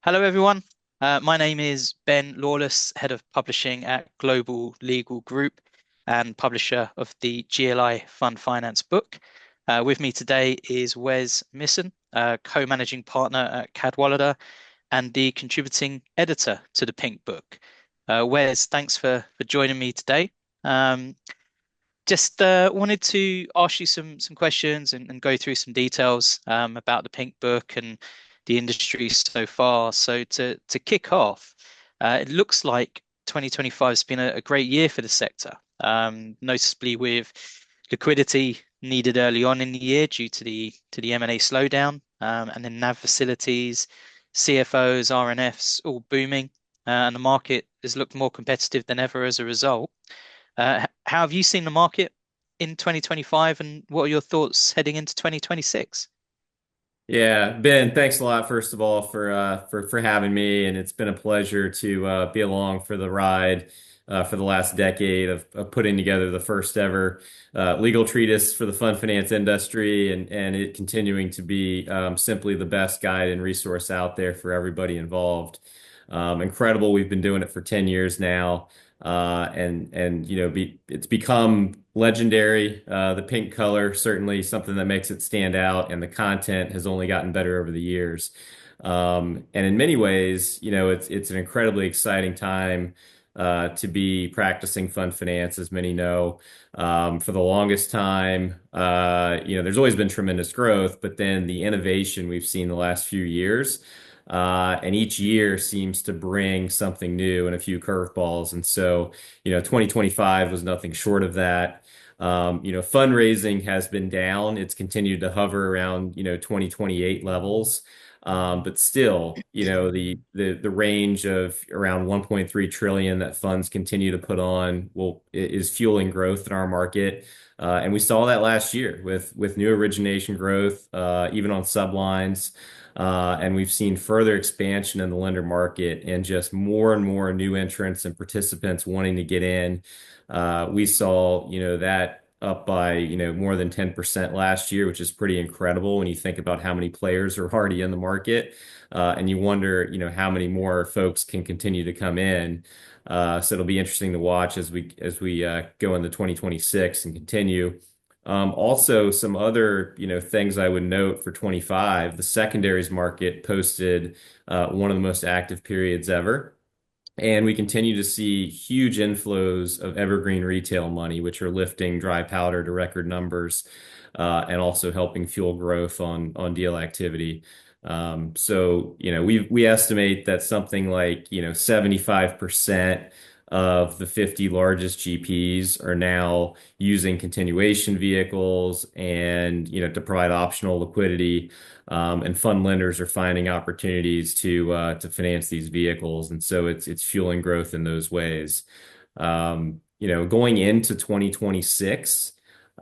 Hello, everyone. My name is Ben Lawless, Head of Publishing at Global Legal Group and publisher of the GLI Fund Finance book. With me today is Wes Misson, co-managing partner at Cadwalader and the contributing editor to the Pink Book. Wes, thanks for joining me today. Um, just wanted to ask you some questions and go through some details about the Pink Book and the industry so far. So to kick off, it looks like 2025 has been a great year for the sector, noticeably with liquidity needed early on in the year due to the M&A slowdown, and then NAV facilities, CFOs, RNFs all booming, and the market has looked more competitive than ever as a result. How have you seen the market in 2025, and what are your thoughts heading into 2026? Yeah, Ben, thanks a lot, first of all, for having me, and it's been a pleasure to be along for the ride for the last decade of putting together the first ever legal treatise for the fund finance industry, and it continuing to be simply the best guide and resource out there for everybody involved. Incredible. We've been doing it for 10 years now. It's become legendary. The pink color, certainly something that makes it stand out, and the content has only gotten better over the years. And in many ways, it's an incredibly exciting time to be practicing fund finance, as many know. For the longest time, there's always been tremendous growth, but then the innovation we've seen the last few years. And each year seems to bring something new and a few curveballs. And so, 2025 was nothing short of that. Fundraising has been down. It's continued to hover around, 2028 levels. But still, the range of around 1.3 trillion that funds continue to put on is fueling growth in our market. And we saw that last year with new origination growth, even on sublines. And we've seen further expansion in the lender market and just more and more new entrants and participants wanting to get in. We saw, that up by, more than 10% last year, which is pretty incredible when you think about how many players are already in the market. And you wonder, how many more folks can continue to come in. So it'll be interesting to watch as we go into 2026 and continue. Also, some other, things I would note for 25, the secondaries market posted one of the most active periods ever. And we continue to see huge inflows of evergreen retail money, which are lifting dry powder to record numbers, and also helping fuel growth on deal activity. So, we estimate that something like, 75% of the 50 largest GPs are now using continuation vehicles and, to provide optional liquidity. And fund lenders are finding opportunities to finance these vehicles, and so it's fueling growth in those ways. Going into 2026,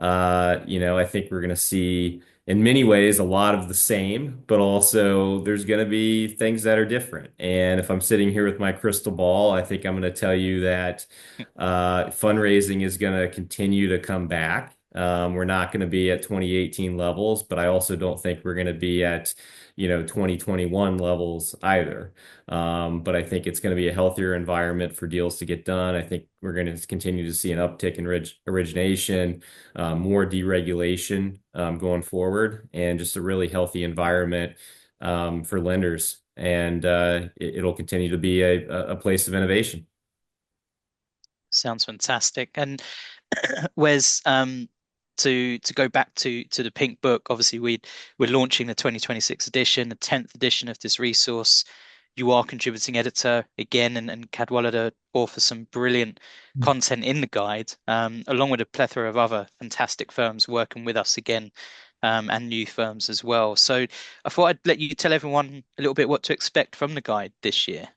I think we're going to see, in many ways, a lot of the same, but also there's going to be things that are different. And if I'm sitting here with my crystal ball, I think I'm going to tell you that fundraising is going to continue to come back. We're not going to be at 2018 levels, but I also don't think we're going to be at, 2021 levels either. But I think it's going to be a healthier environment for deals to get done. I think we're going to continue to see an uptick in origination, more deregulation going forward, and just a really healthy environment for lenders. And it'll continue to be a place of innovation. Sounds fantastic. And Wes, to go back to the Pink Book, obviously we're launching the 2026 edition, the 10th edition of this resource. You are contributing editor again, and Cadwalader author some brilliant content in the guide, along with a plethora of other fantastic firms working with us again, and new firms as well. So I thought I'd let you tell everyone a little bit what to expect from the guide this year.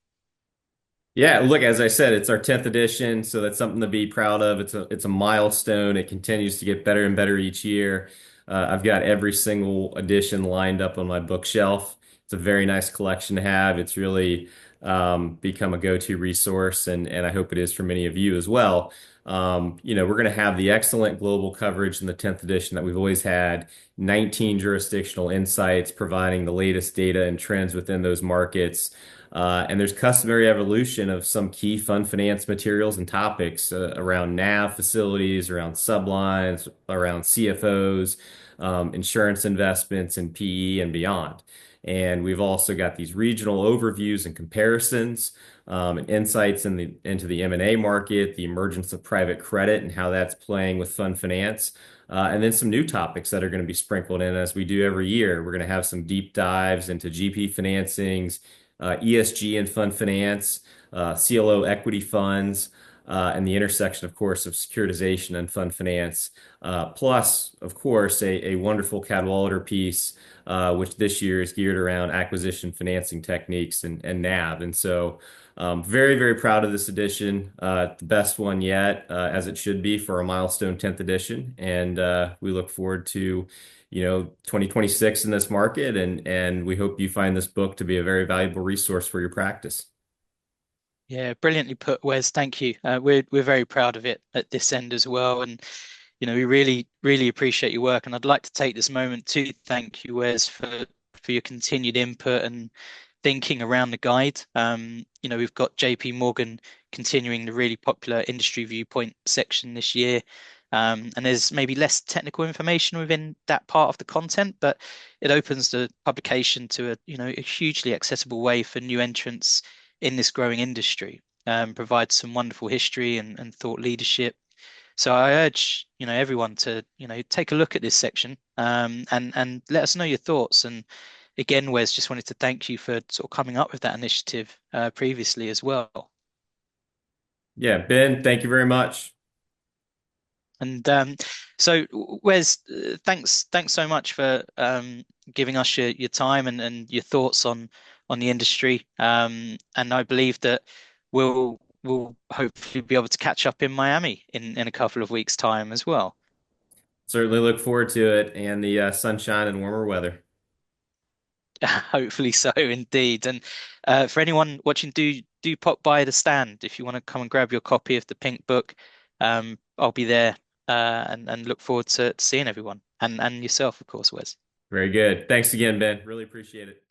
Yeah, look, as I said, it's our 10th edition, so that's something to be proud of. It's a milestone. It continues to get better and better each year. I've got every single edition lined up on my bookshelf. It's a very nice collection to have. It's really become a go-to resource, and I hope it is for many of you as well. We're going to have the excellent global coverage in the 10th edition that we've always had, 19 jurisdictional insights providing the latest data and trends within those markets. And there's customary evolution of some key fund finance materials and topics around NAV facilities, around sublines, around CFOs, insurance investments, and PE and beyond. And we've also got these regional overviews and comparisons, and insights into the M&A market, the emergence of private credit and how that's playing with fund finance. And then some new topics that are going to be sprinkled in as we do every year. We're going to have some deep dives into GP financings, ESG and fund finance, CLO equity funds, and the intersection, of course, of securitization and fund finance. Plus, of course, a wonderful Cadwalader piece, which this year is geared around acquisition financing techniques and NAV. And so, very, very proud of this edition. The best one yet, as it should be for a milestone 10th edition. And we look forward to 2026 in this market, and we hope you find this book to be a very valuable resource for your practice. Yeah, brilliantly put, Wes. Thank you. We're very proud of it at this end as well, and we really appreciate your work. And I'd like to take this moment to thank you, Wes, for your continued input and thinking around the guide. We've got JP Morgan continuing the really popular industry viewpoint section this year. And there's maybe less technical information within that part of the content, but it opens the publication to a hugely accessible way for new entrants in this growing industry. Provides some wonderful history and thought leadership. So I urge everyone to take a look at this section, and let us know your thoughts. And again, Wes, just wanted to thank you for sort of coming up with that initiative previously as well. Yeah, Ben, thank you very much. And so, Wes, thanks so much for giving us your time and your thoughts on the industry. And I believe that we'll hopefully be able to catch up in Miami in a couple of weeks' time as well. Certainly look forward to it and the sunshine and warmer weather. Hopefully so, indeed. And for anyone watching, do pop by the stand if you want to come and grab your copy of the Pink Book. I'll be there, and look forward to seeing everyone and yourself, of course, Wes. Very good. Thanks again, Ben. Really appreciate it.